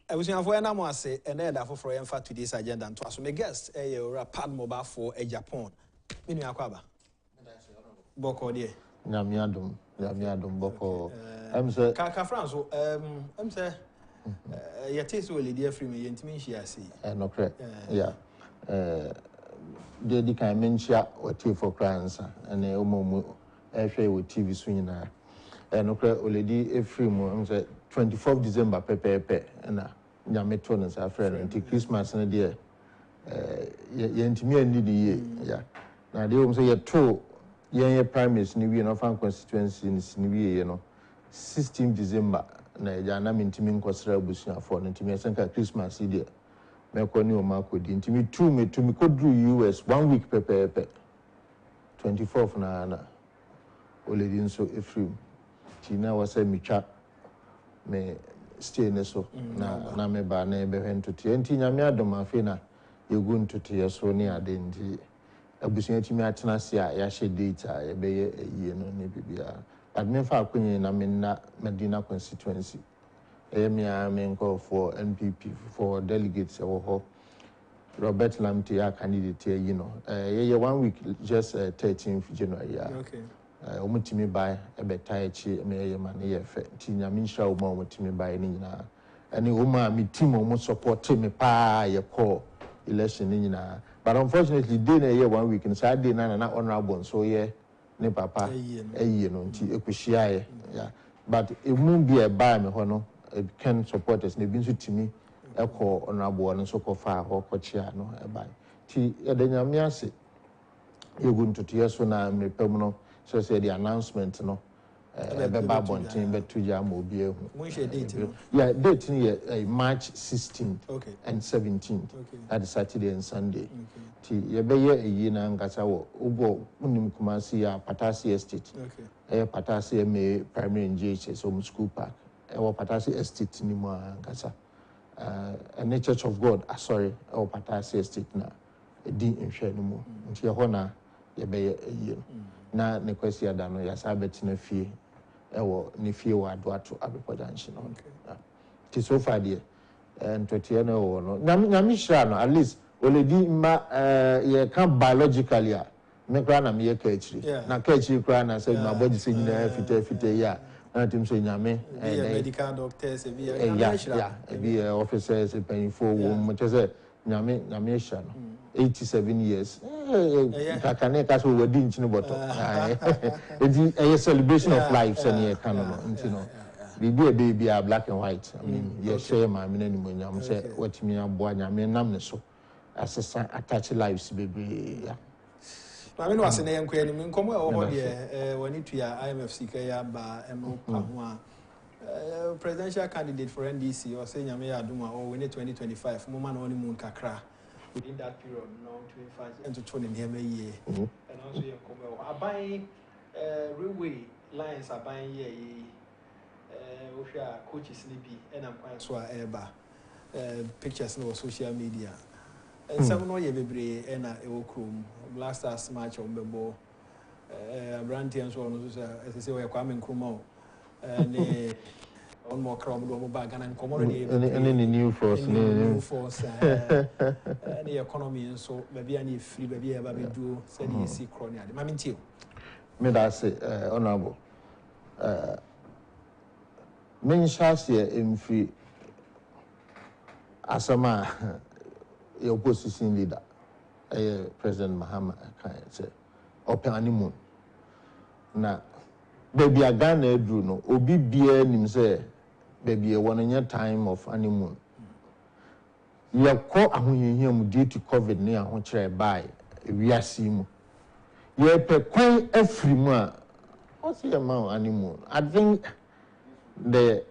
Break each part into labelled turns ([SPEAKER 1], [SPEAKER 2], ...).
[SPEAKER 1] I was in for an say, and then for today's agenda. And to my guest, a Padmore Baffour Agyapong. In your Aquaba. Boko, dear.
[SPEAKER 2] Yamiadum, Boko. I'm sir.
[SPEAKER 1] Franco, I'm sir. Your taste will dear free me, and to me, she I see.
[SPEAKER 2] No, correct. Yeah. The dementia or tea for crimes and a homo airfare with TV swinging. And already a free month, 24th December, pepe, and Yameton our friend until Christmas and a dear. Yentimi and Didi, yeah. Now they almost say a two year primaries, Nibi and Fan constituency in Nibi, 16th December, Najana Mintimin Cosra Bushina for Intimate Christmas idea. Mekoni o mako di ntimi tu me kodru US 1 week pepe 24th na oledi nso efrim tina wase mitwa me stay ne so na me ba na ebe hwentote enti nyame adom afi na yegu ntote so ne ade ndi abusun atimi atena se a ya hye date a ebe ye eyi no ne bibia admin fa akonye na me na Medina constituency for NPP for delegates Robert Lamte candidate you know 1 week just 13th January
[SPEAKER 1] okay
[SPEAKER 2] omutimi buy ebeta echi me man ye fe ti nyame nhira oma omutimi buy ni nyina ani oma mi team omo support me pa ye call election ni nyina but unfortunately day na ye 1 week so day na honorable so ye ne papa eyi no nti ekuhia ye yeah but e mu bi e buy me ho no can supporters ne bi nso timi ekọ honorable no so kofa hokochia no e buy ti e de nyame ase yegu ntoto so na mepam no so say the announcement no be ba bontin be tuja ma obi ehu
[SPEAKER 1] when share date no
[SPEAKER 2] yeah date ni March 16th
[SPEAKER 1] okay
[SPEAKER 2] and 17th
[SPEAKER 1] okay
[SPEAKER 2] at Saturday and Sunday ti ye be ye eyi na ngasa wo ugo unim Kumasi ya Patasi Estate
[SPEAKER 1] okay
[SPEAKER 2] Patasi me primary NGH so school park Patasi Estate ni mo ngasa and Church of God sorry Patasi Estate na di nhwe no mo nti ye ho na ye be ye eyi na ne kwesi ada no ya sabet na fie ewo ne fie wa ado ato abepojanshi no okay so far there ntotie na wo no nyame hira no at least oledi ma ye kan biologically a me kra na me ye ka achiri na ka achiri kra na say my body say nyina fite ya na tim so nyame
[SPEAKER 1] medical doctors e bi
[SPEAKER 2] e bi officers e penfo wo mo tese nyame hira no 87 years kakane kaso wadi nchini boto it's a celebration of life and ye kanono ntino bibi a black and white I mean ye share ma me ni monyam say watimi aboa nyame nam ne so asesa attach lives baby ya
[SPEAKER 1] ma me no ase na yenko ani me nkomo e wo ho de wani tua IMF ka ya ba emo pa ho a presidential candidate for NDC or say nyame ya aduma o we 2025 mo ma na oni mun kakra within that period now 25 and to 20 near year and also you come aban railway lines aban here we are coaches ni bi and am kwan so eba pictures no social media and some no ye bebre and e wo krom last as match on bebo brantian so no so say we kwame nkroma and on more crowd do bag and commodity
[SPEAKER 2] any new force
[SPEAKER 1] the economy so maybe any free baby eba be do said you see crony ade mama ntio
[SPEAKER 2] me da say honorable men shase emfri asama your opposition leader President Mahama kan say open honeymoon na baby agana edru no obi bia nim say baby e won time of honeymoon yakọ ahoyehia mu due to covid ne aho kire bai wiase mu ye pe kwan afrimu a what's your man honeymoon I think the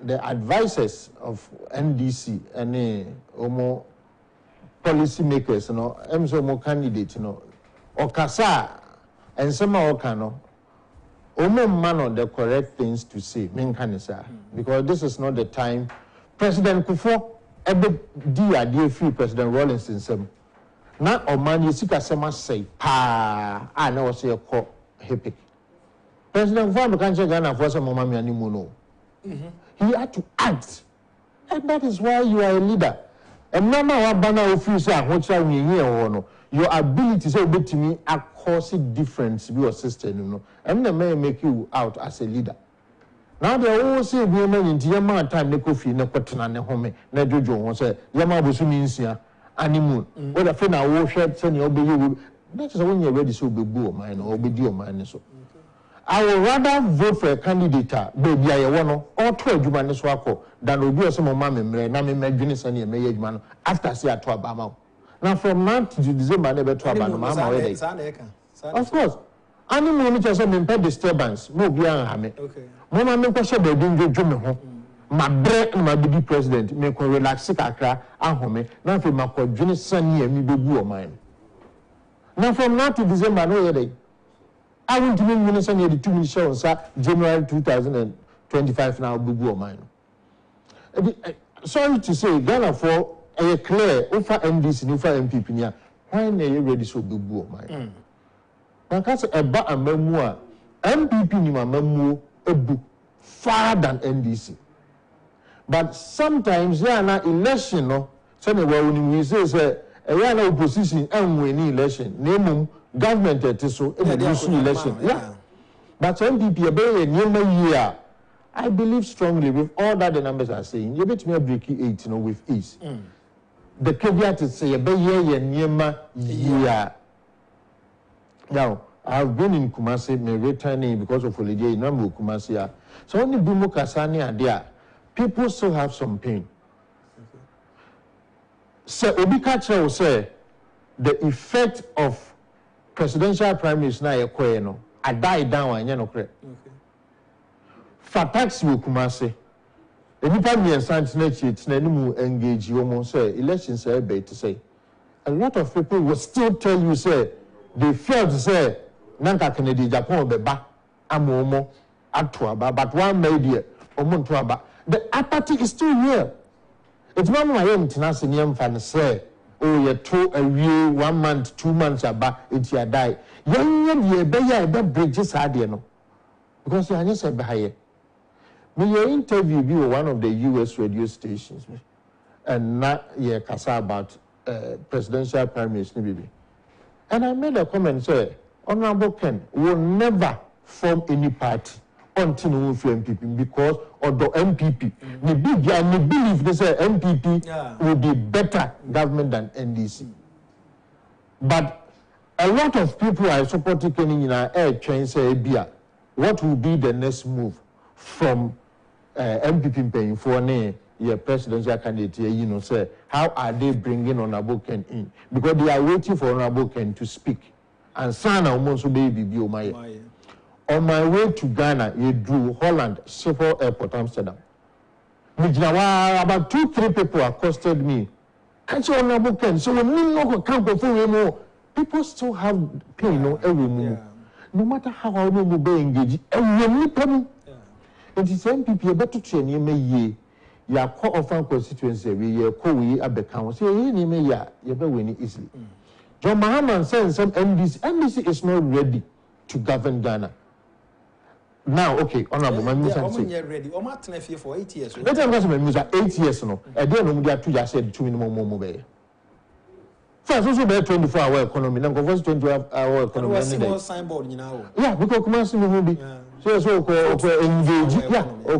[SPEAKER 2] advisors of NDC and omo policy makers no emso mo candidate no okasa ensema okano omo man the correct things to say men can say because this is not the time President Kufo ebe di ade free President Rawlinson sem na oman yesika sema say pa na wo say ko hepic President Kufo can say Ghana for some mama mi ani mu no he had to act And that is why you are a leader. And now Abana officer, which I mean, your ability to say to me a cause difference be your sister, and the may make you out as a leader. Now they all say women in Yama time they could feel no cotton and home, no jojo was say Yama was means here, animal. Well, a friend I will share send you obey you. That is when you're ready to be boo mine or be dear mine. So I would rather vote for a candidate, baby, I want or 12 human swako than will be some mammy, Nami Medjunis and your marriage man after say at Twabama. Now from now to December, never Twabama. Of course. Animal which has some impaired disturbance, no beyond Hammy. Okay. Mama make a share being Jimmy. My bread and my baby president make a relax Sikakra and home. Now for my Junis son near me be boo mine. Now from now to December, no day. I want to be minister near the 2 minutes show, sir, January 2025 now be boo mine. Sorry to say, Ghana for a clear over MDC, over MPP, why are you ready to be boo mine? Because a ba and memoir, MPP ni ma memu ebu far than NDC. But sometimes there are election no. So when we say there are opposition and we need election. Name government etiso election. Yeah. But MPP a very new year. I believe strongly with all that the numbers are saying. You bet me a breaky 8 with ease. The caveat is say a very year. Now, I've been in Kumasi, me returning because of holiday in Kumasi. So only Bumo Kasani are there. People still have some pain. So Obikacha will say the effect of presidential primaries now I died down and okay. For tax will Kumasi. Anytime you it's engage you almost say elections are to say. A lot of people will still tell you say they felt to say Nanka Kennedy Agyapong beba amomo atuaba, but one media omontuaba. The apathy is still here. It's not my own tenacity fan say, oh, you're 2 a year, 1 month, 2 months about it's your die. Young ye be bridges no. Because you are just a behind. Me interview be one of the US radio stations, and not ye kasa about presidential primaries baby. And I made a comment say, Honorable Ken will never form any party until we for MPP because although MPP, the big and believe they say MPP will be better government than NDC. But a lot of people are supporting Kenny in our air train say what will be the next move from MPP paying for your presidential candidate, say, how are they bringing Honorable Ken in? Because they are waiting for Honorable Ken to speak. And Sana almost baby be on my way to Ghana, you drew Holland, Schiphol Airport, Amsterdam. About 2-3 people accosted me. Catch Honorable Ken, so when you know come before people still have pain every move. No matter how I will be engaged, every problem. It is MPP better train you may ya call often constituency we call we abeka say you may you be winning easily. John Mahama says some NDC is not ready to govern Ghana. Now, okay, Honorable, my minister say
[SPEAKER 1] ready. Oma tenefie for 8 years.
[SPEAKER 2] Let me ask my 8 years no. E dey no dia 2 years said 2 minimum be. First also be 24-hour economy. Now go first 24-hour economy.
[SPEAKER 1] What's the signboard nyina?
[SPEAKER 2] Yeah, because come see me be. So engage,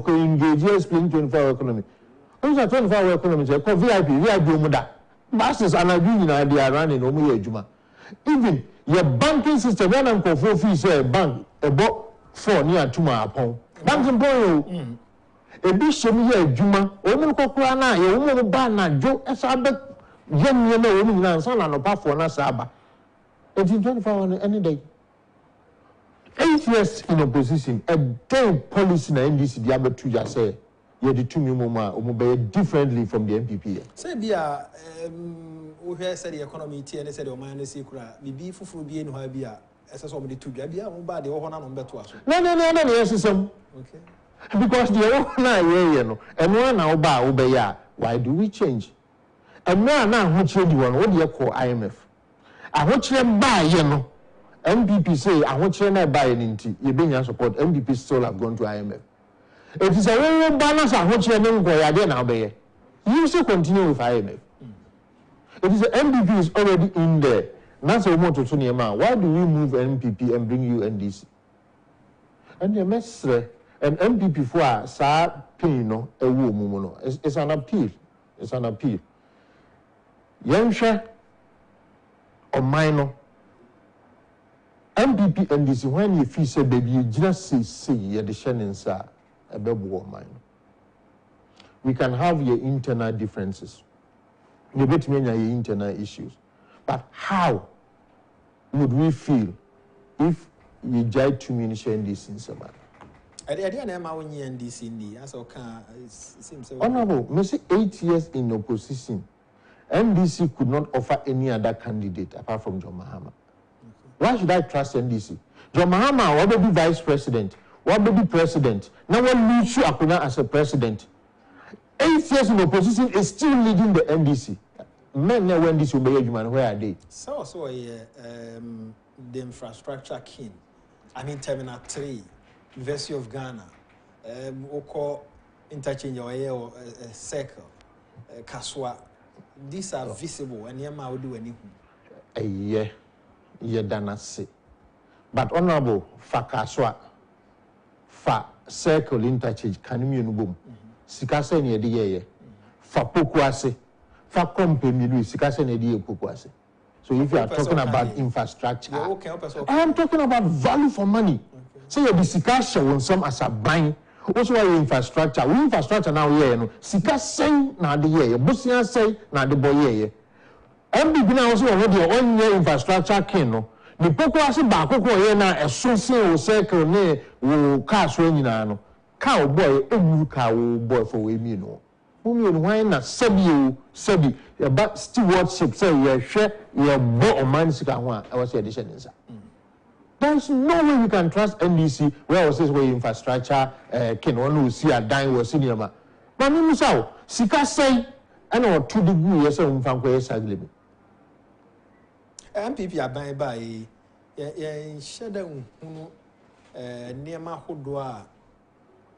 [SPEAKER 2] engage, explain 24-hour economy. Who's a 24-hour economy? Say, call VIP umuda. Masters and agreeing they are running omu ejuma. Even your banking system, when I'm called for fees, bank about 4 near to my upon. Banks and boy, a bishop here, Juma, omu kokurana, your woman banana, Joe, as I bet young woman and son and a puff for Nasaba. 1824 any day. 8 years in opposition, a day policy in NDC, the other 2 years say, you the 2 million differently from the MPP. Say,
[SPEAKER 1] Bia, we said the economy, and said, O man, secret, be full be in Habia, as somebody to Gabia, body or one on better. No, yes, some. Okay. Because the owner, and one now bow obey. Why do we change? And now, who change one, what do you call IMF? I want you buy, MPP say, I want you not buy anything. You bring your support. MPP still have gone to IMF. It is a real balance. I want you to go there now.
[SPEAKER 2] You still continue with IMF. It is the MPP is already in there. That's a more to why do we move MPP and bring you NDC? And the message and MPP for sa pain no a woman. It's an appeal. It's an appeal. Youngsha or minor MPP NDC when you feel say baby you just say you're the shannon sir a baby minor. We can have your internal differences. You bet me your internal issues. But how would we feel if you judge too many NDC in some matter?
[SPEAKER 1] I didn't know how many NDC in the as it seems so.
[SPEAKER 2] Honorable, me say 8 years in opposition, NDC could not offer any other candidate apart from John Mahama. Okay. Why should I trust NDC? John Mahama, what will be vice president? What will be president? Now what leads you as a president? 8 years in opposition is still leading the NDC. Men know when this will be human. Where are they?
[SPEAKER 1] So the infrastructure king. I mean, Terminal 3, University of Ghana, Oko interchange or circle, Kaswa. These are visible, and Yama will do anything. Yeah, dana say. But honorable, fa Kaswa, fa circle interchange, can you boom? Sikase ni ediye fa pokuase fa company lu sikase ni ediye pokuase. So if you are talking about infrastructure, I am talking about value for money. So you discuss on some as a buying also your infrastructure. We infrastructure now here no sikase na de here busia say na de boy here. MBB na also already on your infrastructure king no. The pokuase ba kokko here na eso say o circle ne wo car so nyina no. Cow boy, a cow boy for me, no. Women, why not Sebi, about stewardship, say, you're sure you're more or minus. I was the addition inside. There's no way you can trust NDC where I was this way infrastructure, can one see a dime or senior. But Mimusao, Sika say, I know 2 degrees, yes, I'm from where I'm MPP are by shadow near Mahodua.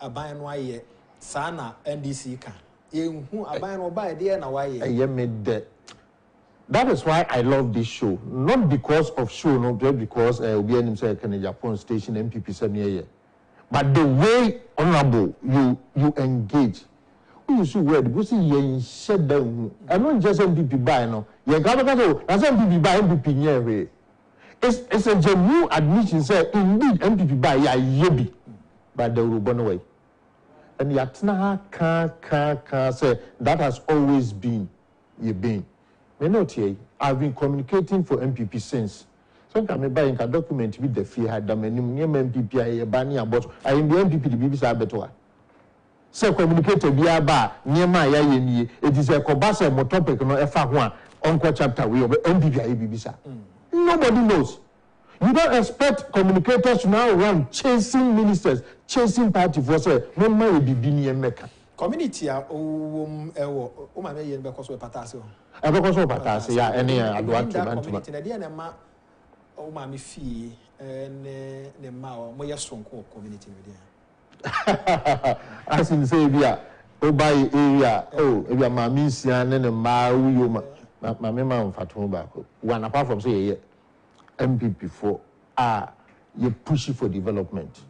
[SPEAKER 1] Aban no aye sana NDC kan yehu aban no ba de na waye
[SPEAKER 2] that is why I love this show, not because of show, not because we are say Agyapong station MPP 7 year, but the way honorable you engage. You see where the see you shut down and not just MPP buy no you got to as MPP buy MPP near it's a genuine admission say indeed MPP buy ya yebi but they will burn away. And Yatna can say that has always been your being. I've been communicating for MPP since. Sometimes I buy a document with the fee had them and MPP I banning about I am the MPP the BBC better. So communicate via bar near my it is a cobasa more topic no F1 Uncle chapter we MPP I BBC. Nobody knows. You don't expect communicators to now run chasing ministers, chasing party for say, no man will be being Mecca.
[SPEAKER 1] Community are my yen because we're patasio.
[SPEAKER 2] I because we're patasio, yeah, any
[SPEAKER 1] community, and ma oh, my fee and the mao, my strong community.
[SPEAKER 2] As in Sabia, oh, by area, oh, if you're my mission and a mile, my member of Fatuma, one apart from say, MPP for you push for development.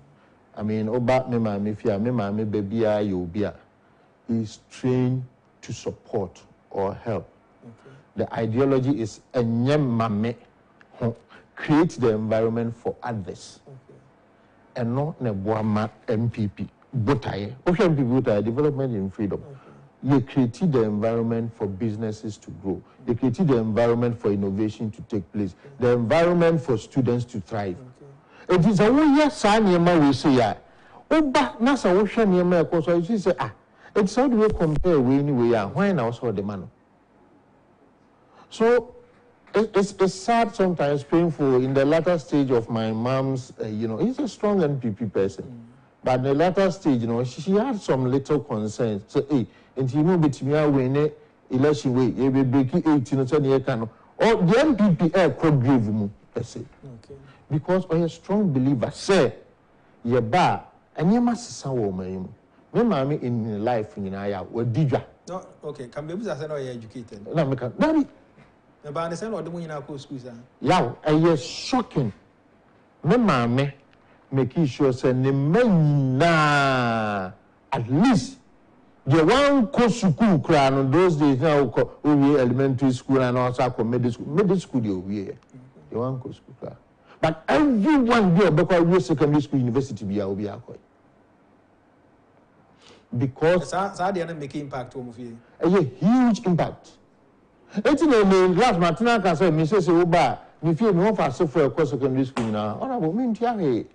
[SPEAKER 2] I mean, Oba Mema Mifia, Mema Me Babia, Yobia is trained to support or help. Okay. The ideology is create the environment for others. Okay. And not Nebuama MPP. Botaye. MPP Botaye, development in freedom. Okay. You created the environment for businesses to grow. You created the environment for innovation to take place. The environment for students to thrive. Okay. It is a way yes, we say, Oba Nasa Ocean Yama, because you say, it's how do we compare we anyway? Why now saw the man? So it's sad sometimes, painful. In the latter stage of my mom's, he's a strong NPP person. But in the latter stage, she had some little concerns. So, hey, and you know, between when election way, you will break 18 or can or the MPP air could give you per se. Okay. Because I am a strong believer, say, ye bar, and you must say, woman, me mammy in life in Aya, were Dija.
[SPEAKER 1] No, okay. Can be say no educated.
[SPEAKER 2] Na me can. Daddy.
[SPEAKER 1] Me ba ne say no de mo nyina ko school sa.
[SPEAKER 2] Yaw, e shocking. Me mama make sure say ne na at least the one ko school kra no those days now ko we elementary school and also ko middle school dey we the one ko school kra. But everyone there because secondary school university be obi akoi. Because
[SPEAKER 1] they are making impact on you.
[SPEAKER 2] A huge impact. It's in the last Martina can say, Mrs. Oba, if you know for secondary school now, honorable mean Tiahe.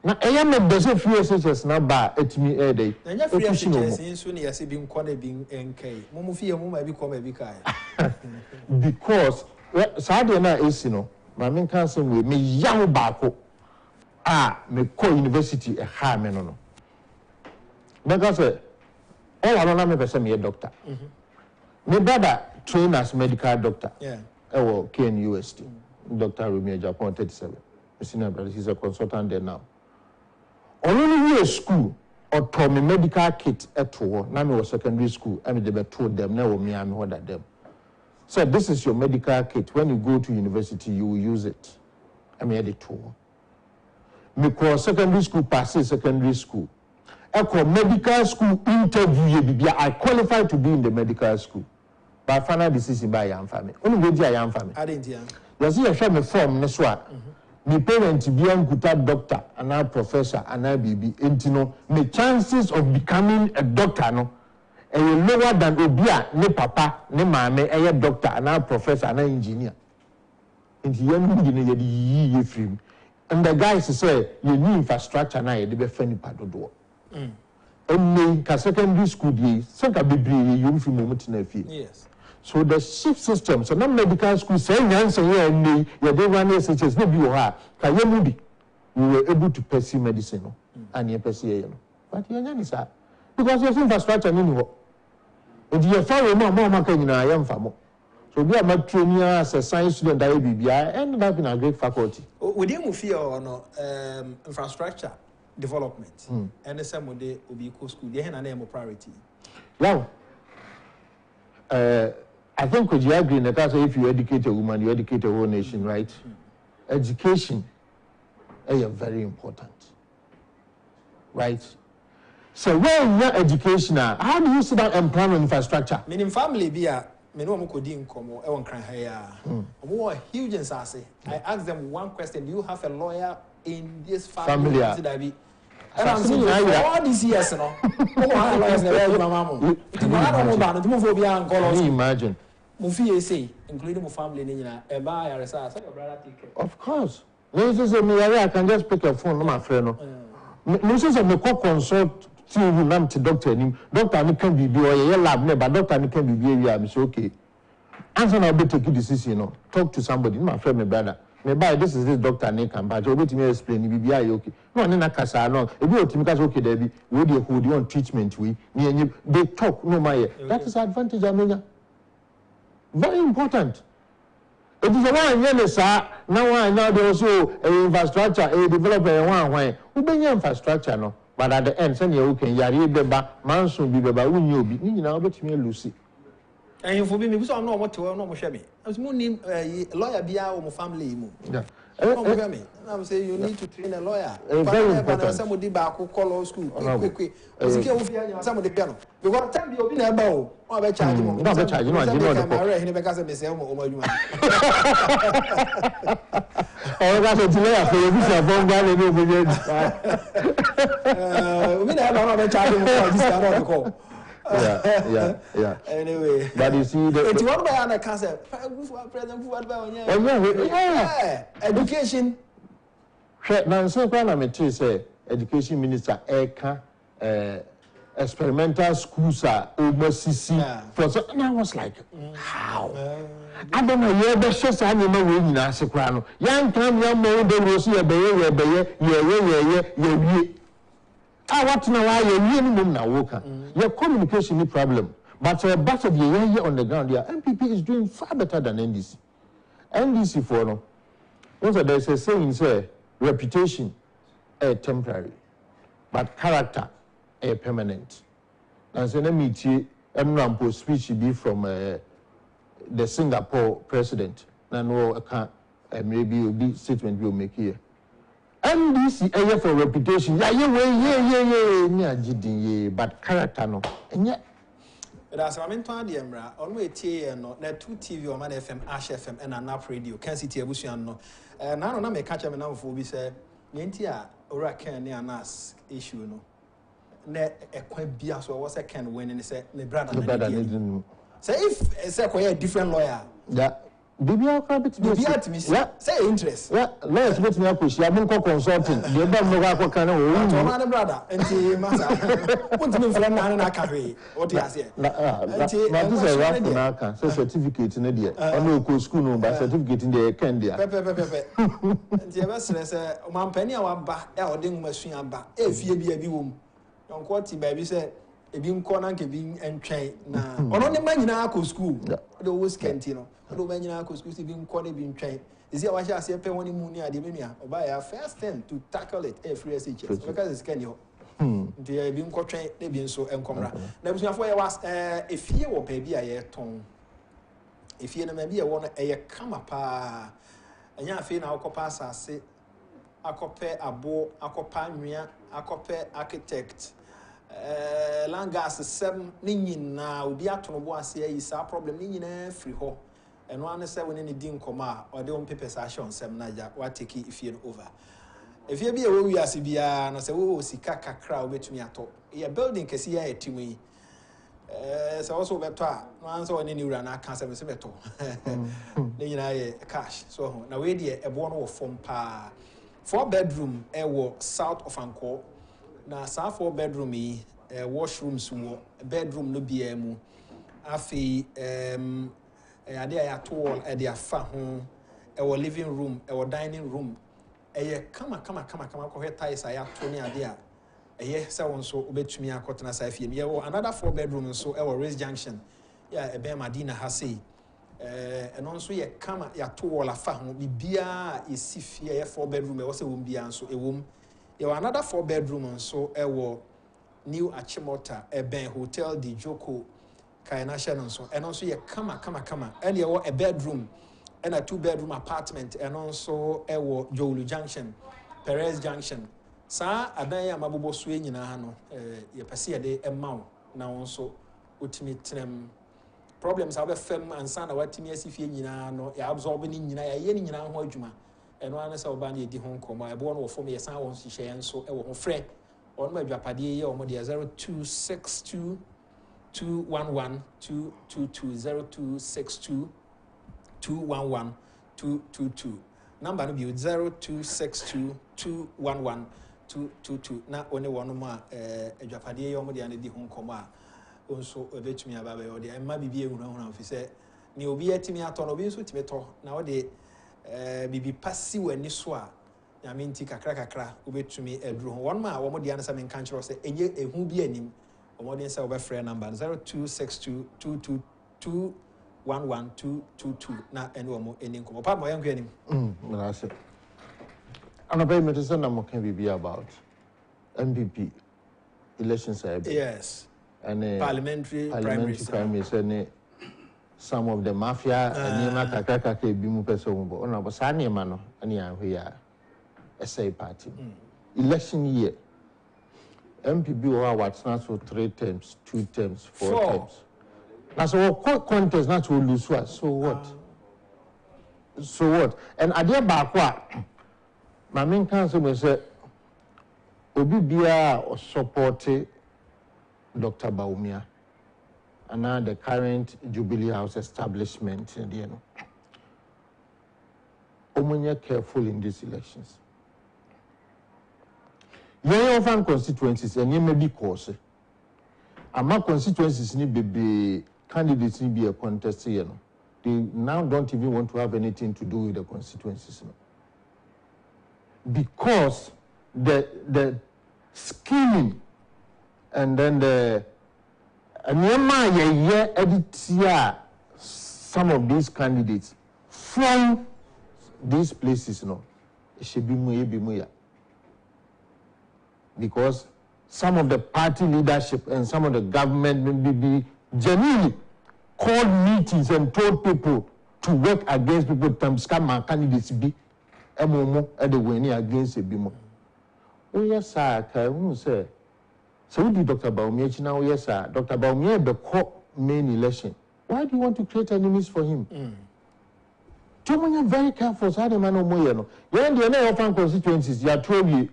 [SPEAKER 2] Now, I am a best few SHS now, but it's me a day.
[SPEAKER 1] And your free SHS soon as being cornered being NK. Mumufia Mumma become a big
[SPEAKER 2] because Sadiana is, you know, my main council with me young Bako. Me co university a harmon. Because all I don't know me a doctor. My brother trained as medical doctor.
[SPEAKER 1] Yeah.
[SPEAKER 2] KNUST. Dr. Agyapong 37. Senior brother, he's a consultant there now. Only school or told me medical kit at all. Now me was secondary school. I mean they told them now me I'm what at them. So this is your medical kit. When you go to university, you will use it. I mean the tool. Me call secondary school passes secondary school. I call medical school interview. I qualified to be in the medical school. But final decision by young family. Only way I am family.
[SPEAKER 1] I didn't hear.
[SPEAKER 2] You see, I show me form next one. My parents be a good doctor and a professor and a baby. And you know, my chances of becoming a doctor no, lower than Obia, ne papa, ne mama, a doctor and a professor and an engineer. And he ain't film. And the guys say you need infrastructure now. They be funny part of the world. And me, secondary school days, some can be brave. You film moment in a field.
[SPEAKER 1] Yes.
[SPEAKER 2] So the shift system, so not medical school, saying answer here and me, you don't want to say, maybe you are, can you move? We were able to pursue medicine, and you pursue, but you're not that. Because your infrastructure, anymore. If you're far more marketing, I am far more. So we are not training as a science student, I ended up in a great faculty.
[SPEAKER 1] We didn't fear no infrastructure development, and the same way will be equal school, they have a name of priority.
[SPEAKER 2] Now, I think would you agree that if you educate a woman, you educate a whole nation, right? Education is very important, right? So when you're educational, how do you see that employment infrastructure?
[SPEAKER 1] Meaning family be a minimum coding come or cry here. Huge and sassy. I asked them one question: do you have a lawyer in this family? And I'm saying, all these years, no.
[SPEAKER 2] Imagine.
[SPEAKER 1] Including my family,
[SPEAKER 2] of course. I can just pick a phone, my friend. No, since I consult to doctor, doctor can be your lab, but doctor can be I'm okay. Answer now, be take a decision, talk to somebody, my friend, my brother. Maybe this is this doctor Nick and but you me explain you be okay. No, na kasa no. If you team kasa okay, Debbie, we dey hold you on treatment we. They talk no my. That is advantage Amenya. Very important. It is one year sir. Now there also infrastructure, a developer one. We bring infrastructure no. But at the end, send you okay. Yari beba, manson be beba. We know be. You know about me Lucy.
[SPEAKER 1] And for me, so I'm not what to know. I was more name lawyer be our family.
[SPEAKER 2] Yeah.
[SPEAKER 1] I'm saying you need to train a lawyer.
[SPEAKER 2] Very important.
[SPEAKER 1] Somebody back who call school quick. Some of the piano. Because time you'll be about or be charging.
[SPEAKER 2] No, be charging. No, you know
[SPEAKER 1] the because I say oh you.
[SPEAKER 2] Oh, that's a delay for you. This is a bomb guy.
[SPEAKER 1] We never be charging for this kind of call.
[SPEAKER 2] Yeah.
[SPEAKER 1] Anyway,
[SPEAKER 2] but you see,
[SPEAKER 1] it's one by another cancer. Education.
[SPEAKER 2] Now, so when I'm a say, education minister, experimental schools are overseas. And I was like, how? I don't know. You're the chef. I don't know where you are. Soprano. Young time, young more than was here. What now? Your communication is problem. But but of the here on the ground, your MPP is doing far better than NDC. NDC for no. Also, there's a saying, say, reputation is temporary, but character is permanent. And so let me and speech be from the Singapore president. And no, maybe you'll be statement you'll make here. NDC area for reputation. Yeah, but character no. And yet,
[SPEAKER 1] that's what I mean to the Emra. On way tea no. There 2 TV on Man FM, Ash FM, and Anap Radio. Kencity Media no. Now no me catch me now for be say. Yentia ora Ken ne anas issue no. Ne ekwan bia so was a Ken when and say ne brother. Say if say a different lawyer.
[SPEAKER 2] Yeah. Bibia crabit
[SPEAKER 1] me say interest.
[SPEAKER 2] Yeah, let's get me a push. You are consulting. The brother
[SPEAKER 1] and massa. Put me for na cafe. What you say?
[SPEAKER 2] That is a rough naka. So certificate in the I know school no but certificate in the Candia.
[SPEAKER 1] And the best say man penny our back e odin machine aba. E fie bia bi wom. Yon kwati baby say e bi nko na nke bi entwen na. Ono ne man nyina akọ school. The always kenti no. No man nyina akọ school bi nko na bi entwen. Is here what I say pe woni mu ni ade me nua. Oba ya first thing to tackle it every SHS because it's can you. Nti bi nko twen na bi nso enkomra. Na busuafo ye was efie wo pa bi a ye ton. Efie na ma bi ye wo no eye kama pa. Anya afi na akopa asase akope abo akopa nwia akope architect langas 7 ni nyina obi atono bo ase ayi sa problem ni nyina free ho eno ane se woni ni di nkoma o de on papers action 7 na ja wa take ifie no over ifie bi e wo wi ase bia no se wo sika kakra obetumi ato ye building kesi ya etimi so also beto a no answer woni ni wura na aka se beto ni nyina ye cash so na we de ebo no wo form pa 4 bedroom wo south of Anko na sa 4 bedroom yi washrooms wo bedroom no bia mu afi ade ya to wall e de afa ho wo living room wo dining room kama ko tiles ya to ni ade a se won so obetumi akotena sa afie ye wo another 4 bedroom so wo race junction ya e be Madina ha sei eno nso ye kama ya to wall afa ho bibia esifie ye 4 bedroom wo se won bia nso ewom ye another 4 bedroom nso wo New Achimota Eben Hotel di Joko Kainasha nso eno nso ye kama and ye wo a bedroom and a 2 bedroom apartment and also wo Jolu Junction Perez Junction sa adan ya mabobo so nyina ha no ye pese ye de emaw na nso otimi trem problems have fam ansa na watimi asifie nyina no ya absorb ni nyina ya ye ni nyina ho adwuma eno ane sa oba na edi ho nkoma ebo no wo fom ye san won hihye nso wo ho frɛ on ma dwapade ye o mo de 0262 211 222 0262 211 222 number no be 0262 211 222 na one one ma dwapade ye o mo de na di ho nkoma onso obetumi ababa ye o de emma bibie ehunahuna fi se ni obi atimi ato obi nso timi to na o de bibi pasi wani so a nyame nti kakra obetumi aduru ho won ma wo mo de anasa men kan kiro se enye ehu bi anim o mo de se obefrɛ number 0262 222 11222 na ene wo mo eni nko pa mo yanko anim
[SPEAKER 2] na se ana be me say na mo kan bibi about MPP elections
[SPEAKER 1] yes
[SPEAKER 2] and
[SPEAKER 1] parliamentary
[SPEAKER 2] primaries and some of the mafia and kakaka bi mu pese wo bo na bo sa ne ma no ani ahwe ya SA party election year MPP or what's not so 3 terms 2 terms 4 terms now so what contest not to lose so what and adia ba kwa my main council me say obi bia o support Dr. Baumia and now the current Jubilee House establishment, you know. Omonya careful in these elections. You often constituencies and you may be cause. Ama constituencies need be candidates need be a contest, you know. They now don't even want to have anything to do with the constituencies, you know. Because the scheming and then the some of these candidates from these places, no, it should be muya. Because some of the party leadership and some of the government maybe be genuinely called meetings and told people to work against people to scam candidates be emomo and the winning against a bimo. Oh yes, sir. Who say? So we did Dr. Baumia now, yes, sir. Dr. Baumia the court main election. Why do you want to create enemies for him? You're very careful, so I don't know more. You're in the other constituencies, you are told you,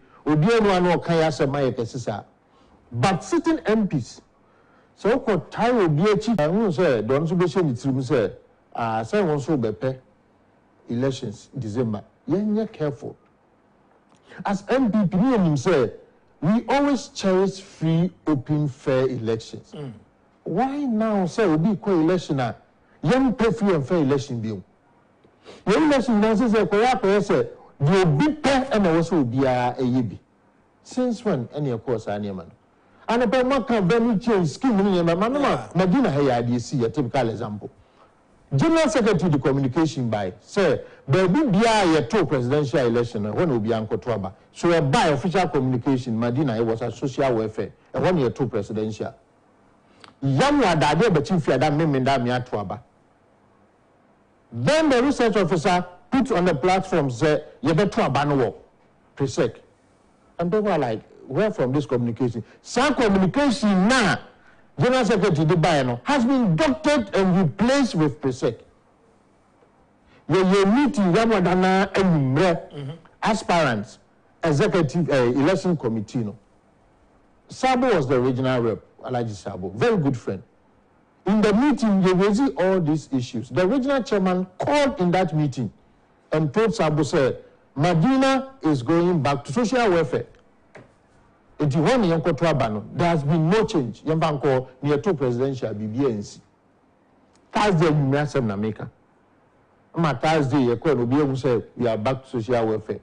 [SPEAKER 2] but sitting MPs, so called Taro BH, I won't say, don't be say, say, also be elections December. You're careful. As MPP say, we always cherish free, open, fair elections. Why now say we be co-election? Young pay free and fair election bill. The election now says say the big pay and also be a yebi. Since when any of course any man. And a man can very change scheme in Manama. Medina Hayadi see a typical example. General Secretary the communication by say there will be a two presidential election when will be Uncle Trouble. So a by official communication, Medina it was a social welfare and 1 year 2 presidential. Yamwa dade betimfia da memenda mi atoaba. Then the research officer put on the platform say yebeto abano presec. And people are like, where from this communication? Some communication now, General Secretary Dibayano has been doctored and replaced with presec. You meeting Yamwa dana and aspirants executive election committee no. Sabo was the regional rep. Alaji Sabo, very good friend. In the meeting, you will see all these issues. The regional chairman called in that meeting and told Sabo, said, Medina is going back to social welfare. There has been no change. Yambanko near 2 presidential BBNC. Thursday, you may have some Nameka. Thursday, we are back to social welfare.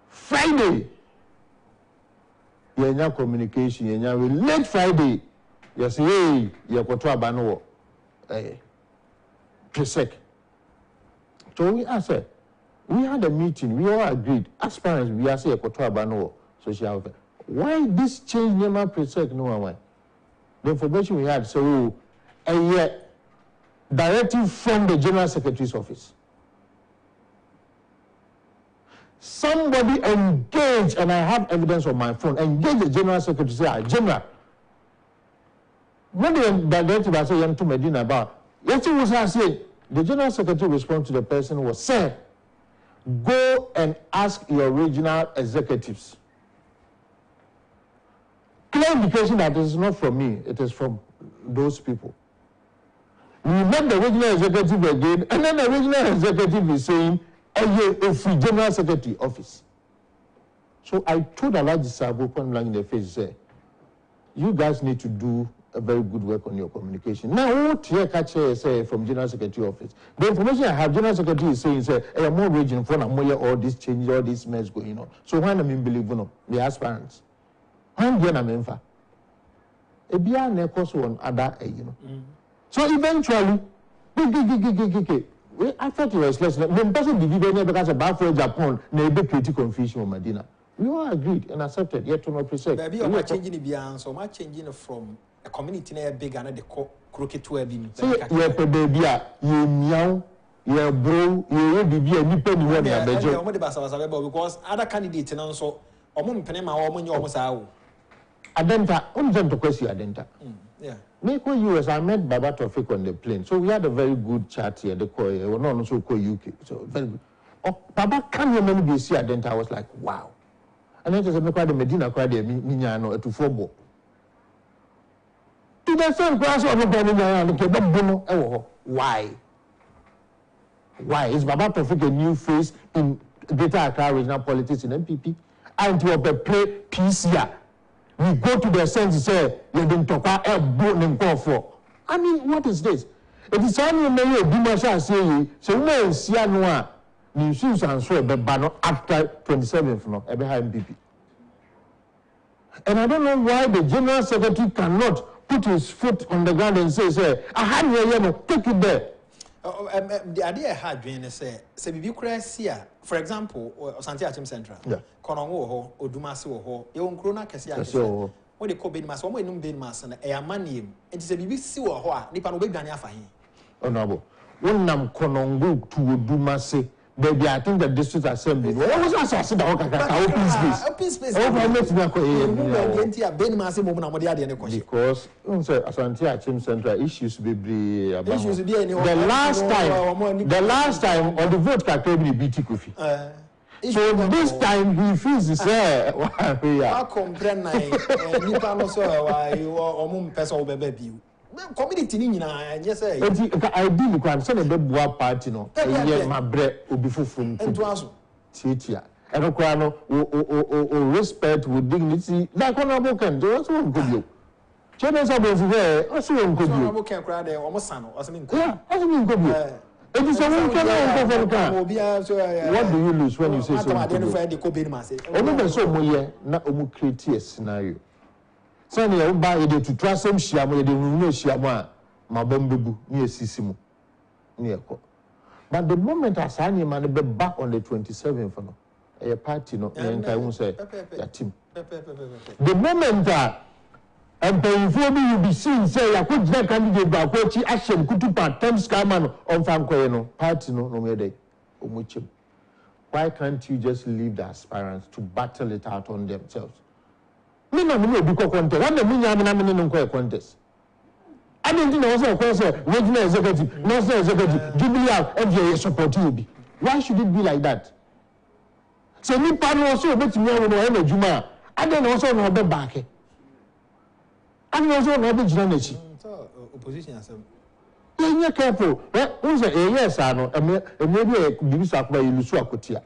[SPEAKER 2] Friday, yenya communication yenya late Friday you say hey you go to abano presec. So we answer we had a meeting, we all agreed as parents we are say you go to abano social welfare. Why this change nyema presec no why? The information we had so a directive from the General Secretary's office. Somebody engage, and I have evidence on my phone, engage the General Secretary, say, General, when the directive I say to Medina about, yesterday was I say, the General Secretary response to the person was, sir, go and ask your regional executives. Clear indication that it is not from me, it is from those people. We met the regional executive again, and then the regional executive is saying, a free General Secretary office. So I told Alaji Sabo in the face, say, you guys need to do a very good work on your communication. Now, what you catch say from General Secretary office? The information I have, General Secretary is saying, say, I am more region for all this change, all this mess going on. So when I mean believe the aspirants, when I mean for a bia nekos one other, So eventually, I thought it was less. When person believe because of Baffour Agyapong, they be creating confusion in Medina. We all agreed and accepted. Yet to not present.
[SPEAKER 1] Maybe you're changing the beyond, so much changing from a community near big and the crooked to a beam. So you're baby, you meow, you're bro, you be a nipple in one year. Because other candidates and also, or Penema or when you almost out. Adenta, only to question Adenta. Yeah. Meko US, I met Baba Tofik on the plane. So we had a very good chat here. The call, we're not also call UK. So very good. Oh, Baba can you many be see Adenta? I was like, wow. And then just make the Medina crowd minyano to football. To the same class of the why? Why is Baba Tofik a new face in Greater Accra regional politics in MPP? And to play PCR. We go to the sense and say, you've been talking about for. I mean, what is this? It is only a mayor, Dimasha say, so we may see a noir, you should answer the banner after 27th, no, MPP. And I don't know why the General Secretary cannot put his foot on the ground and say, I had you take it there. The idea I had when say Bibucracia, for example, Santiago Central, Konongo, or Dumasi, or Yon Krona Cassia, what they call Ben Mass, one way no Ben Mass, and a man name. And it's a BBC or Nipan Obegania for him.
[SPEAKER 2] Honorable, one nam konongo to do masse. Baby, I think the district assembly. What was I saying? Open space.
[SPEAKER 1] Open space.
[SPEAKER 2] Because Asante Achim Central issues be
[SPEAKER 1] issues
[SPEAKER 2] the last time on the vote category BT Kofi. So this time he feels the same.
[SPEAKER 1] I comprehend nipa no so omum person baby. Community ni nyina yes eh.
[SPEAKER 2] I did kwan say na beboa party no. Eye mabre obi fufum.
[SPEAKER 1] Entuaso.
[SPEAKER 2] Tiatia. Eno kwa no respect with dignity. Like honorable Ken, do so go bio. Chebe so be here, also go bio.
[SPEAKER 1] Honorable Ken kra de omo san no, also me go.
[SPEAKER 2] Yeah, also me go bio. It is a one what do you lose when you say so? Omo so mo ye na omo create a scenario. Sani ya uba yede to trust him shiamo yede no shiamo a mabombebu ni esisimu ni eko. But the moment asani man be back on the 27th no a party no enka won say ya team. The moment that employee you be seen say ya could get candidate ba ko chi action kutu part time scammer on fankoye no party no me dey omuchim. Why can't you just leave the aspirants to battle it out on themselves? Me no me be contest. What the me no contest. I don't think also contest regional executive, national executive, jubilee and support you. Why should it be like that? So me pan also bet me no e juma. I don't also no be back. I don't also no be jina nechi.
[SPEAKER 1] So opposition asem.
[SPEAKER 2] Yeah, careful. Who say yes ano e maybe bibi sakwa ilusu akotia.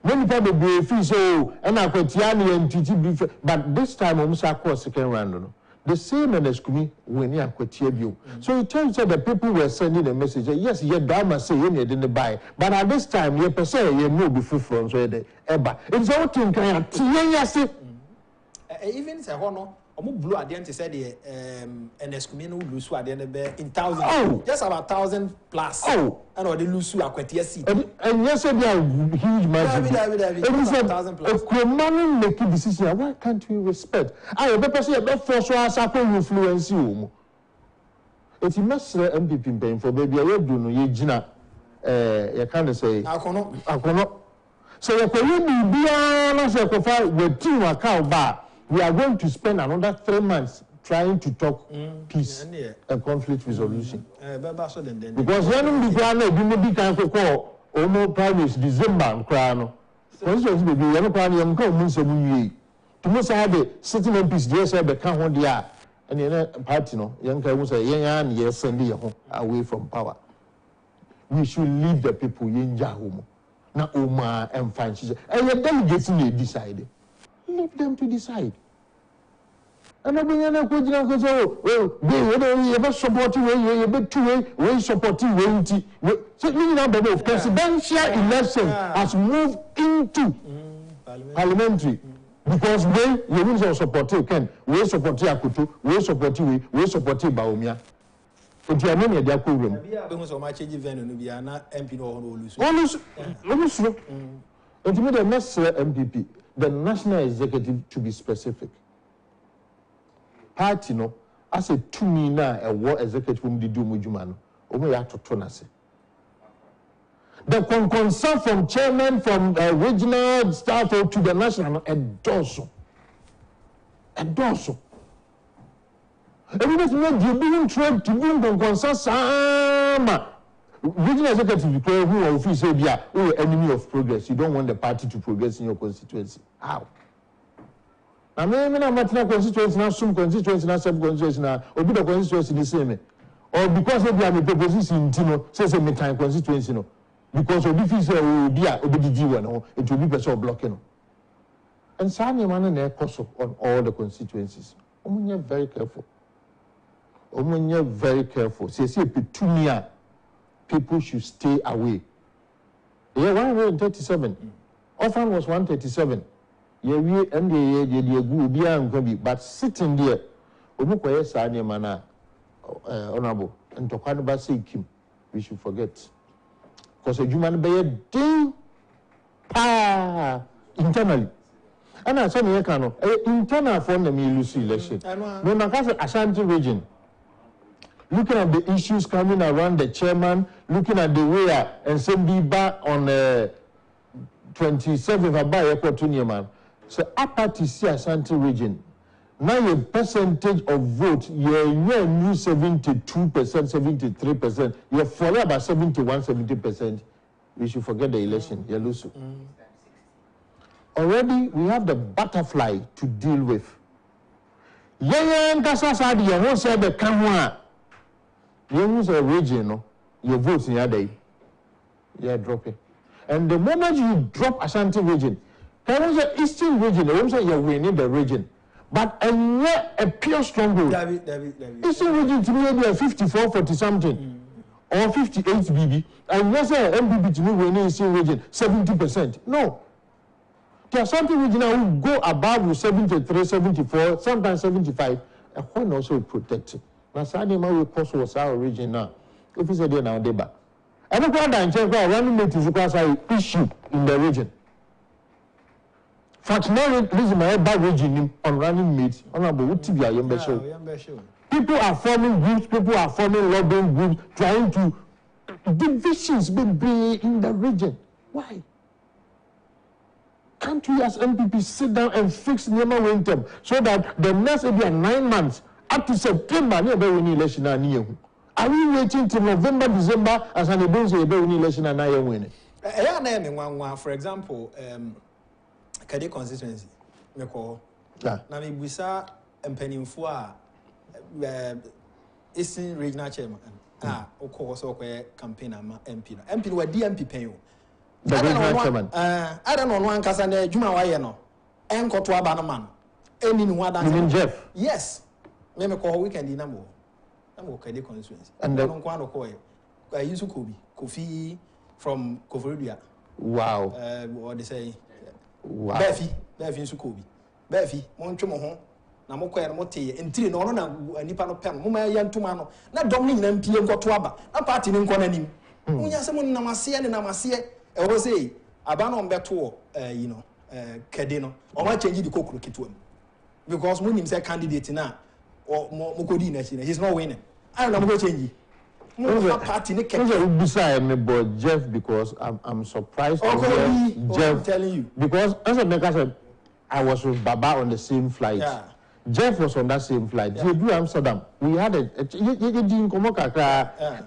[SPEAKER 2] Many people be free so and I could but this time I'm second round. The same as me when you are so it turns out that people were sending a message. Yes, your drama say you didn't buy, but at this time you person you know before from so the eba. It's all thing kind of
[SPEAKER 1] even say no. Blue at the end said the NSCUMIN would lose at the end in thousands. Just about 1,000 plus. And or the lose at Quetia seat.
[SPEAKER 2] And yes, they are huge margin. If Kremlin make a decision, why can't we respect? I have a say about force us up influence you. It's a mess MPP paying for baby. I do no ye jina. You can't say I so you can be honest with 2 account bar. We are going to spend another 3 months trying to talk peace and conflict resolution. Because when we can call almost Paris December and Crano. For instance, we are planning to come to most have the sitting MPs, yes, I become one year. And the party, no, young people say, yes, send away from power. We should leave the people in Yahumo. Now, Omar and Francis. And the delegates may decide. Leave them to decide. And I bring a question because they ever supporting way, way supporting way. So you know, the presidential election has moved into parliamentary because when you will support you can we support Akutu, we support you, we support Baumia. But you are not their program.
[SPEAKER 1] So much venue no be na MP no lose.
[SPEAKER 2] Almost. It made a mess MPP. The national executive to be specific. Party no, as a 2 na a war executive whom did do mujumano, omo ya totonase. The concern from chairman from regional staff to the national a dorsal. Everybody knows you being trained to be concern sama. Regional executive declare who are official bia who are enemy of progress. You don't want the party to progress in your constituency. How? I mean, I'm not constituency now, some constituency now, some constituency now, or be the constituency the same. Or because they have a proposition in Tino, says a time constituency no. Because of the official will be a OBD1, it will be person blocking. And Sani man and their cost on all the constituencies. Omunya very careful. Omunya very careful. Say, Petunia. People should stay away. Yeah, 137. Often was 137. Yeah, we and the but sitting there, Omukoye Sani Mana, honorable, and Tokanaba say Kim, we should forget. Because a human being ding internally. And I said, internal for the Lucy election. No, Nakasa Ashanti region. Looking at the issues coming around the chairman, looking at the way and send back on 27th of Airport, so apart is Ashanti region. Now your percentage of vote, you're new 72%, 73%, you're falling about 71, 70%. We should forget the election. You lose. Already we have the butterfly to deal with. The Kamwa. You use a region, your votes in your day. You drop it. And the moment you drop Ashanti region, the Eastern region, you're winning the region. But a pure stronghold. Eastern region to me be 54, 40 something. Or 58 BB. And yes, MPP to me winning Eastern region 70%. No. The Ashanti region will go above 73, 74, sometimes 75. And when also protected. Now, Sadima will cost was our region now. If you say they're now deba. And the crowd and check running mate is because I issue in the region. Fortunately, this is my bad region on running mates. People are forming groups, people are forming lobbying groups, trying to divisions be in the region. Why? Can't we as MPP sit down and fix Nema Winter so that the next 9 months up to September, election are we waiting till November, December as an election and I win?
[SPEAKER 1] For example, Kade constituency, me call. Na me busa empanimfo Eastern Regional Chairman. Oko so ko campaign ama MP no. MP no wa DMP pen o.
[SPEAKER 2] The regional chairman.
[SPEAKER 1] I don't know one kasa na adwuma wa ye no. Enkoto aba no man. Eni ni wa dan.
[SPEAKER 2] You mean Jeff?
[SPEAKER 1] Yes. Me call weekend na mo. Na mo Kade constituency. And no kwa no ko e. Yusu Kofi from Koforidua.
[SPEAKER 2] Wow.
[SPEAKER 1] What they say.
[SPEAKER 2] Wow.
[SPEAKER 1] Befi nso ko bi. Befi mo ntwe mo ho na mo koye mo teye entire no na nipa no pen mo ma ya ntuma no na dom ni nyina mpie nkoto aba na party ni nko na nim munya se mo namase e wo sei aba no mbeto Kade no o ma change the kokuru ketuam because mo nim say candidate na mo kodi na chi na he's not winning. I don't know mo change. Party ni
[SPEAKER 2] Jeff because I'm surprised
[SPEAKER 1] to hear
[SPEAKER 2] Jeff.
[SPEAKER 1] I'm telling you.
[SPEAKER 2] Because as a maker said, I was with Baba on the same flight.
[SPEAKER 1] Yeah.
[SPEAKER 2] Jeff was on that same flight. Yeah. He Amsterdam. We had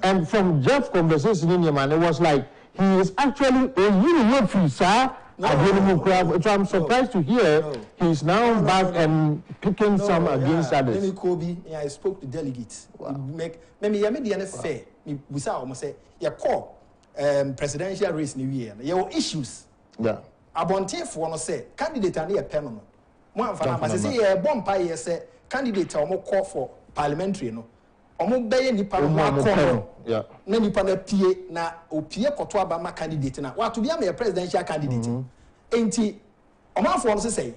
[SPEAKER 2] and from Jeff's conversation in Yemen, it was like he is actually a really free sir. So I'm surprised to hear he's now back and picking some against others.
[SPEAKER 1] Let me Kobe, I spoke to delegates. Wow. Make the fair. We saw almost say call presidential race new year. Your issues.
[SPEAKER 2] Yeah.
[SPEAKER 1] Abonte for no say candidate and a pen. One for say a bomb pie say candidate or call for parliamentary no. Omo beye nipa no
[SPEAKER 2] yeah.
[SPEAKER 1] Na nipa na pie na opie koto aba ma candidate na what to be a presidential candidate. Enti omo afo no say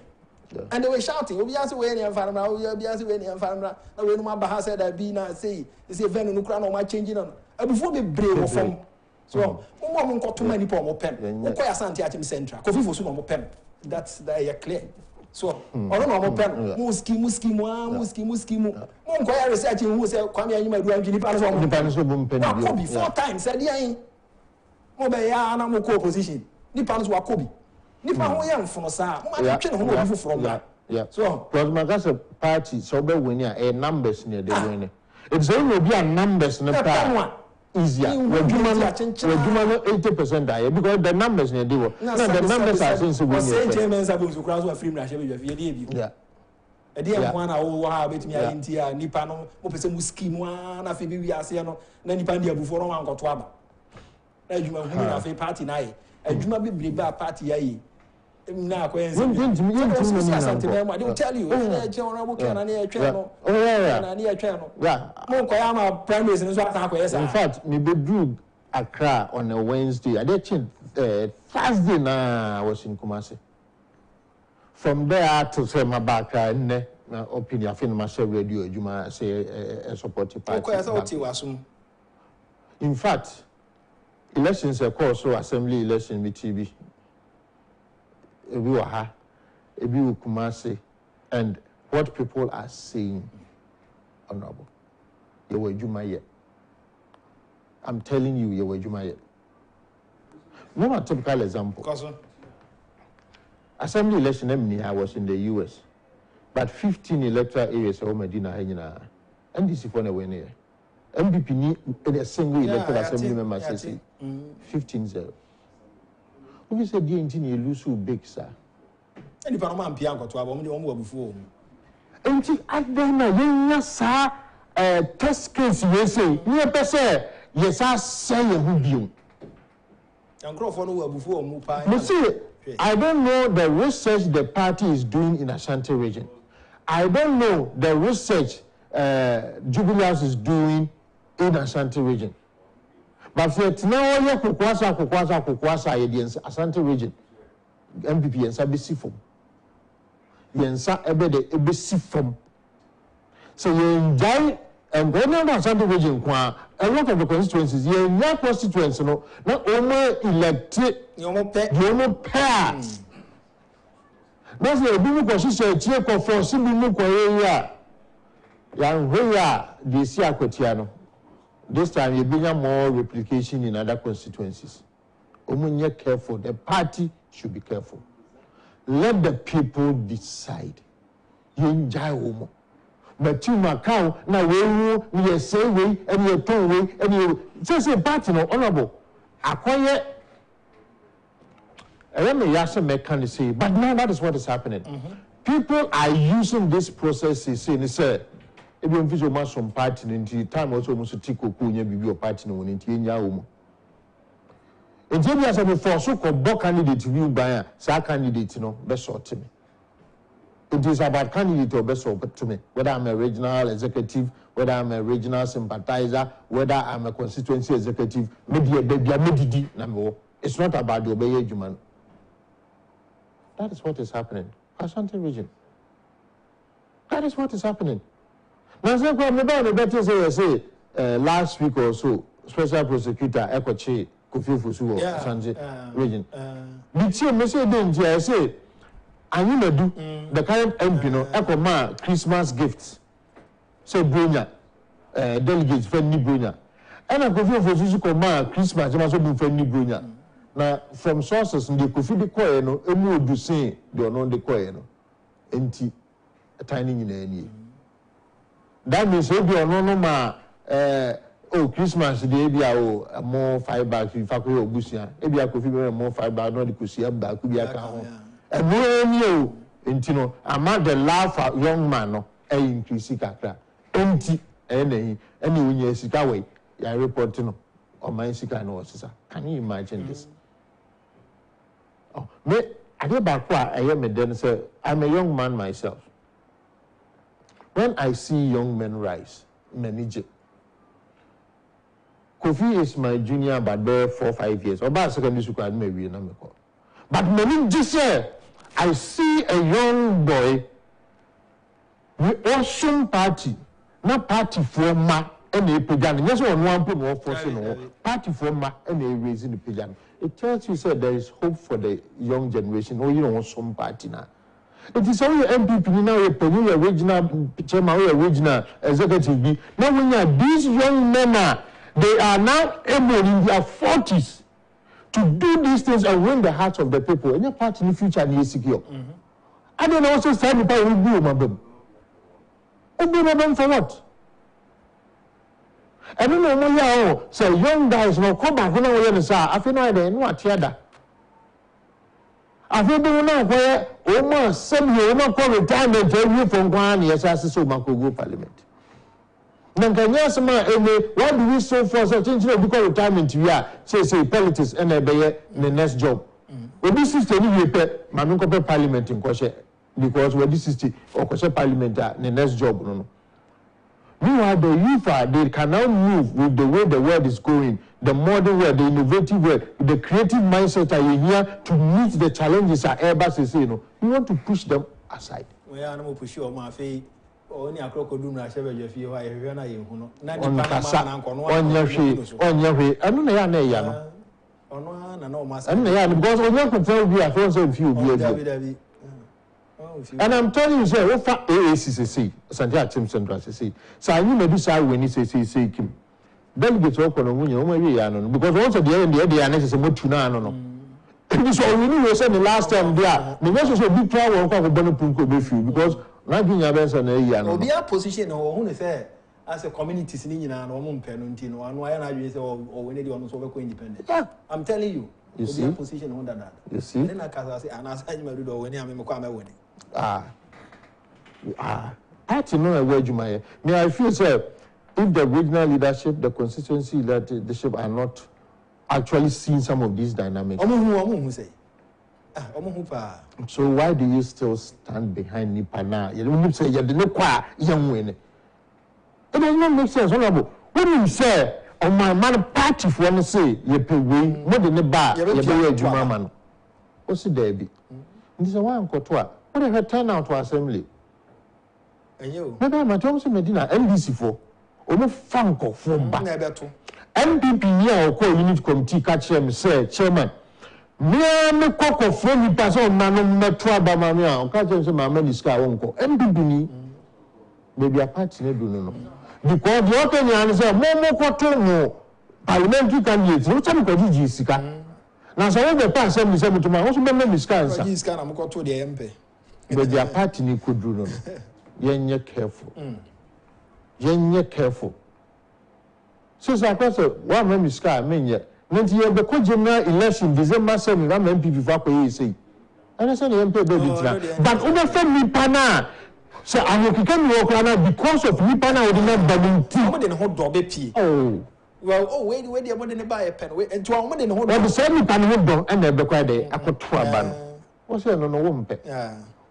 [SPEAKER 1] and they were shouting obi ase we ni amfara obi ase we ni amfara na we no ma ba ha say that be na say venu no kura na omo change no abufo be brave wo fam so omo nkoto ma nipa omo pen okoya Asante Achim Central Kofi Fosu no omo pen that's clear. So, I don't know about muski mo nko research who say kwame anyima du anjini pa so mo 4 times said yen mo be ya na mo ko opposition ni pa so wakobi ni pa ho ye mfono sa mo ma twe ne ho obi foforo
[SPEAKER 2] so because my party so be win a numbers near the winning it's only be a numbers na pa easier. We're 80% there because the numbers near the the numbers are since we
[SPEAKER 1] say Germans are going to cross what film yeah. A dear one I bet me India Nipano, Opesa Muskimo, na Fibi Asiano, Nanipandia before one got to Abba. As you have a party night, and you might be a party. Now, I will tell you, General Can and a channel, and a channel. Monkoyama primaries in
[SPEAKER 2] fact, me drew Accra on a Wednesday. I did Thursday now I was in Kumasi. From there to say my back and opinion, I feel myself radio, you might say a supportive party. In fact, elections are called so assembly election with TV. Ebi Kumasi, and what people are saying, Honorable, you were Jumaye. I'm telling you, you were Jumaye. No, a typical example. Assembly election, I was in the US, but 15 electoral areas of Medina, and this is one away near. MPP in a single electoral assembly member says 15-0. We said, the engineer lose big, sir. And if I'm Pianco to have before. And I don't know, yes, sir, test case, you say, near Pesse, yes, I say, who you. And Crawford before Mupai. You see, I don't know the research the party is doing in Ashanti region. I don't know the research Jubilees is doing in Ashanti region. But for now, you Kukwasa, Ashanti region, MPP and Sabisi form. Yensa ebede ebesi form. So you enjoy and going on Ashanti region, a lot of the constituencies, you have constituencies, no, not only elected, you know, pair. That's the Bimu Constitution, Chieko for Sibimu Korea, Yangoya, the Siakotiano. This time you bring more replication in other constituencies. Omunye careful. The party should be careful. Let the people decide. You enjoy homo. But you Macau, now we say way, and you turn way, and you just a party no honorable. Acquire. Let me ask some mechanic say, but now that is what is happening. People are using this process, they say, if you visual man some party into time also almost to take okunya bibi or party no into nya umo. And then as a for so called book candidate view by a candidate, best sort to me. It is about candidate or best sort to me, whether I'm a regional executive, whether I'm a regional sympathizer, whether I'm a constituency executive, maybe a baby, number. It's not about the obey human. That is what is happening. Ashanti region. That is what is happening. Now, say, last week or so, special prosecutor Ekoche Kofi Fusu Ashanti region. The say, say, and you do the current MP no Ekoma Christmas gifts. Say Brunya, delegates friendly Brunya. And a Kofi Fusu Koma Christmas, you must be friendly Brunya. Now, from sources, the Kofi de Koye no, emu do say the unknown de Koye no, enti a tiny in any. That means if you are no ma Christmas day be a more 5 bags if I could busia. Maybe I could figure more 5 bags, not the kusia back could be a cow. And no enti among the laugh at young man no increase kakra. Enti any when you sika way, ya report no or my sika no sister. Can you imagine this? Oh, me I go back I am a then say I'm a young man myself. When I see young men rise, manage it. Kofi is my junior, but there 4 or 5 years. Or about secondary school, maybe but manage say I see a young boy. We awesome party, not party for ma and a pagan. Yes, one put more forcing party for ma and a raising the pagan. It tells you said there is hope for the young generation. Oh, you know, some party now. It is only MPP now a regional chairman or regional executive. Now when you are these young men they are now able in their 40s to do these things and win the hearts of the people. And your party in the future is secure. I don't also say the power will be my baby. For what? I don't know say young guys no come back when I feel no idea no atiada. I feel no where almost some year no call retirement you from one yes as so go parliament. Then can you ask what do we so for such things because retirement we are say politics and the next job. When this system you pay man go parliament in Koshe because when this system or Koshe parliament the next job no. Meanwhile, the youth they can now move with the way the world is going, the modern world, the innovative world, the creative mindset are here to meet the challenges at Airbus is you want to push them aside. We are not push your mafia only a crocodile shall be if you are a young on your way. I don't know, because when you can tell me, I feel so few. And I'm telling you, sir, what for AACC, Santia Tim Central, say, so I knew maybe say when he say Kim. Delegates work on a woman, because once at the end, the answer is a motuna, no. So we knew the last time there, the message of big trial of Bonapunko Befu, because Nagging Abens and a year.
[SPEAKER 1] Be a position or who say as a community singing and one penantino, and why I say, or when they want to independent. I'm telling you. You see a position under that.
[SPEAKER 2] You see?
[SPEAKER 1] Then I can say, and I say, when I'm winning.
[SPEAKER 2] Party no word you may. May I feel, sir, if the regional leadership, the constituency leadership are not actually seeing some of these dynamics. So why do you still stand behind Nipa now? You say you didn't quite young win. It does not make sense, honorable. When you say, on my man party for one say, you pay way, more than a bar, you pay a Jumaman. What's the Debbie? This is one cotois. What if I turn out to assembly?
[SPEAKER 1] And you?
[SPEAKER 2] Maybe I'm at Thompson Medina, NDC for almost Franco from back. MPP here or call unit committee catch him, say, Chairman. Me coco from the person, man, metro Bamamia, or catch him some Mamma uncle. MPP, maybe a party, no. Because the open answer, more parliamentary candidates, no time could you see. Now, so when the pass assembly said to my also remember this guy, he's kind of got to the MP. But their party could do no. You're careful. You're careful. So, I guess one member sky, I mean, yet. Then you have the general election, December 7, I'm MP before you say. And I said, the MP, but over family pana. So I will become your because of Nipana or not Balinti. More than hot dog. Oh, well, wait, you're going to buy a pen. And to our money, well, the same Nipan would and the Quade, I could try ban. What's your no one pet?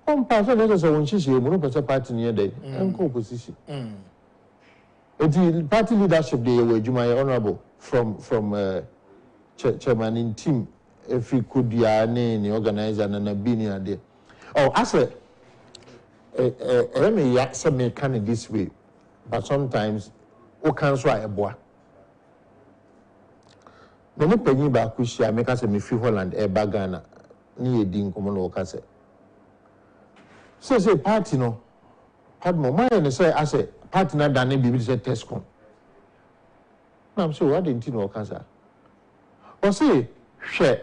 [SPEAKER 2] One person is a one she's a monopoly party near day and co position. The party leadership day were Jumai honorable from chairman in team. If he could be a name, the organizer and a binier day. Oh, I said. Let me say me kind of this way, but sometimes we can't try a boy. Many penny back which I make us a me free Holland a bagana near Dean Common Ocase. So say party no, Padmore, my and say I say party not done be say Tesco. I'm sure what didn't you know cancer. Or say share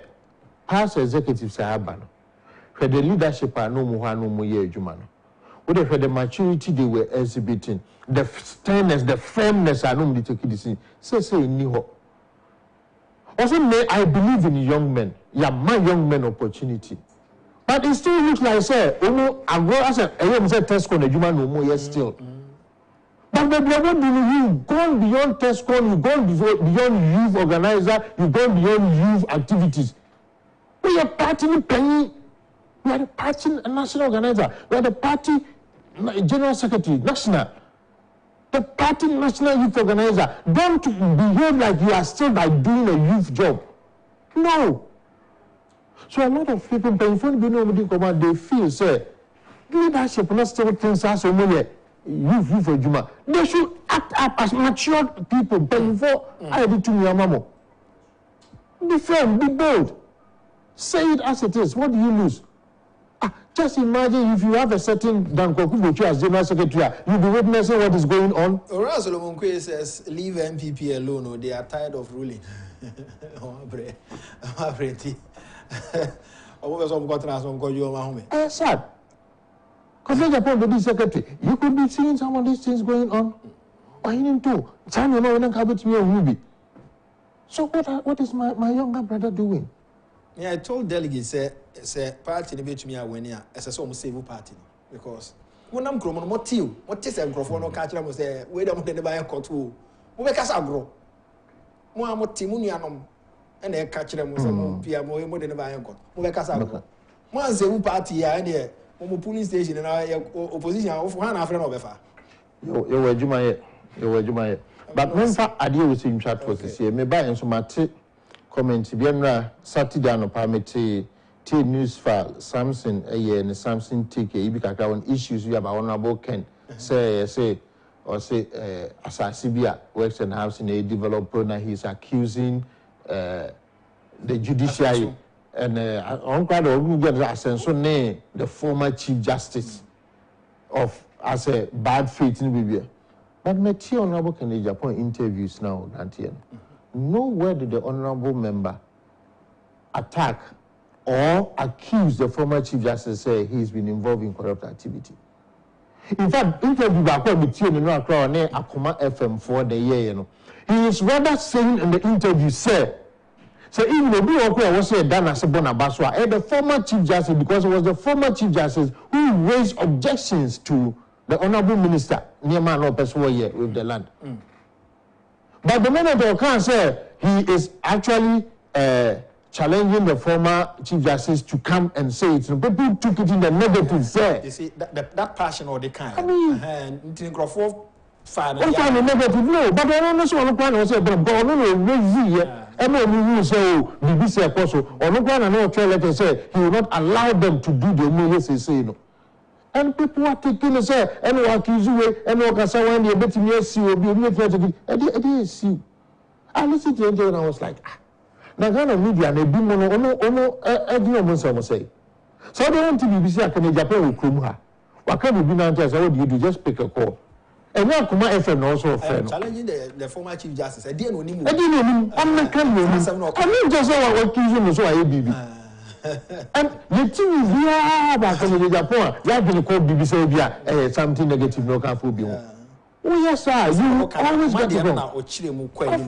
[SPEAKER 2] past executives are ban. For the leadership are no more year Jumano. For the maturity they were exhibiting, the sternness, the firmness, I don't need to this. Say, Niho. Also, I believe in young men. Yeah, my young men opportunity. But it still looks like, say, I go as a Tesco, the human no more, yes, still. But you've gone beyond Tesco, you've gone beyond youth organizer, you've gone beyond youth activities. We are party penny. We are the party national organizer. We are the party general secretary, national. The party national youth organizer. Don't behave like you are still by doing a youth job. No. So a lot of people, they feel, say, leadership not still things as so many youth for Juma. They should act up as mature people. Before I did to me, Mamo. Be firm, be bold. Say it as it is. What do you lose? Just imagine if you have a certain Dankokubochi as General Secretary, you'll be witnessing what is going on.
[SPEAKER 1] Solomon Kwe says, leave MPP alone, or they are tired of ruling.
[SPEAKER 2] Sad. Because Agyapong the secretary, you could be seeing some of these things going on. Or you need to. So what is my younger brother doing?
[SPEAKER 1] Yeah, I told delegates, say party in which me are winning as a some civil party. Because when I'm growing, what is a microphone or catch them say, wait a minute, buy a control. Who make us grow? More Timunianum and then catch them with some Pia more than a buy a court. Who make us grow? Once a party, and here, police station and I opposition of one after another.
[SPEAKER 2] You were Jumaya. But when I deal with him chat for this year, may buy and so much. Comment Bianra Saturday no permit T news file Samson and Samson take a issues we have honorable Ken say or say Asasibia works and housing a developer now he's accusing the judiciary and on quite a sense the former Chief Justice of as a bad faith in Libya. But Meti Honorable Agyapong interviews now, nowhere did the honorable member attack or accuse the former Chief Justice, say he's been involved in corrupt activity. In fact, interview back with you in Akuma FM for the year, he is rather saying in the interview, say even the Baffour was said done as a Bonabaswa, and the former Chief Justice, because it was the former Chief Justice who raised objections to the honorable minister near Man Lopez with the land. But the moment I can say he is actually challenging the former Chief Justice to come and say it. People took it in the negative say.
[SPEAKER 1] You see, that passion or the kind.
[SPEAKER 2] I mean, negative, no, but I don't know what I say, but I don't know. Everyone say, BBC Apostle, or no one and no letter say he will not allow them to do the movies they say. No. And people are taking the say, and we accuse you, and we can say, when you're betting yes, you will be able to I didn't see. I listened to it and I was like, now Ghana media, they be no, say. So I don't want to be BBC, I can Agyapong Krumha. What can you be now? What do you do? Just pick a call. And now Kuma FM also
[SPEAKER 1] challenging the former Chief Justice. I didn't know him.
[SPEAKER 2] I'm not coming. I mean, just what accusing so I baby. And the thing is, yeah, back in Agyapong, you have been called BBC, something negative, no can be. Oh, yes, sir. You always get it wrong. Of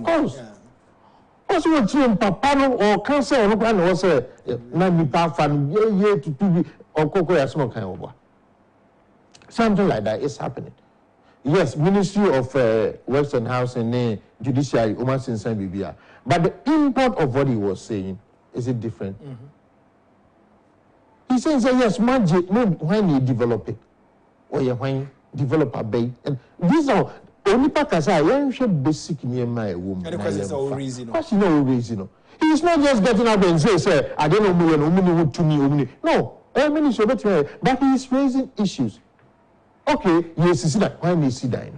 [SPEAKER 2] course. Also, what you Papa or cancer or no or say, Nami Pafan, yeah, to be or Coco as smoke. Something like that is happening. Yes, Ministry of Western House and Judiciary, but the import of what he was saying is it different? He says, yes, magic, no, when you develop it, or you when develop a bay, and these are only Pakasa, you should basic near my woman.
[SPEAKER 1] And the question is all reason.
[SPEAKER 2] What's no reason? He is not just getting up and say, I don't know to me. No, but he is raising issues. Okay, yes, you see that. Why may you see that?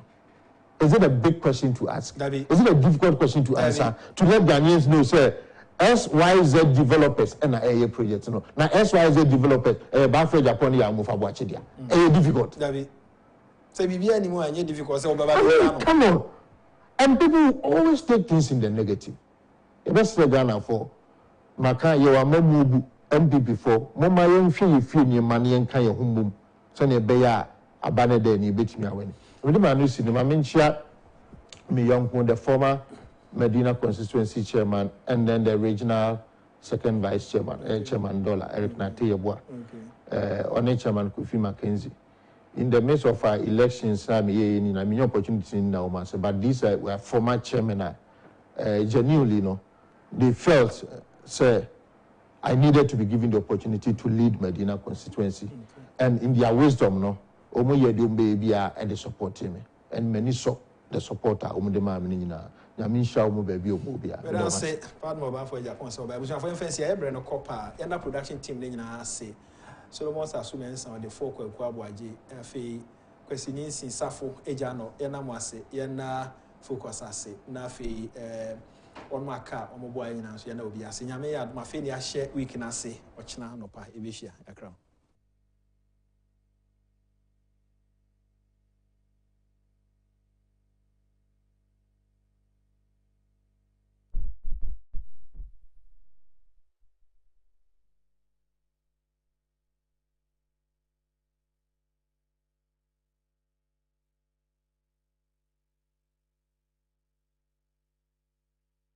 [SPEAKER 2] Is it a big question to ask? Is it a difficult question to answer? To let Ghanaians know, sir, SYZ developers and a project. No, now SYZ developers, Baffour Japan, ya move for watching there. Difficult.
[SPEAKER 1] Say, be anymore and difficult.
[SPEAKER 2] Come on, and people always take things in the negative. The best Ghana for Maka, you are more MPP for Mama, you feel your money and kind of home. So, you bear. Abanede ni betimi aweni. Really man you see the mention me young the former Medina constituency chairman and then the regional second vice chairman chairman Dollar Eric Nateyeboa. On chairman Kofi Mackenzie. In the midst of our elections I mean opportunity now but these were former chairman genuinely no they felt say I needed to be given the opportunity to lead Medina constituency and in their wisdom no baby and the support me and many so the supporter the man Yamisha baby
[SPEAKER 1] but I say Padmore Baffour Agyapong so by for fancy every no copper and the production team then say Solomon Sasumensa on the folk of Kwabuaji fe questioning sin Safo Ejano Enamwase Yena focus ase na fe on my car on my boy in so yana obi ase nyame ya ma fe ni ahye week na ase ochina no pa ebehia yakra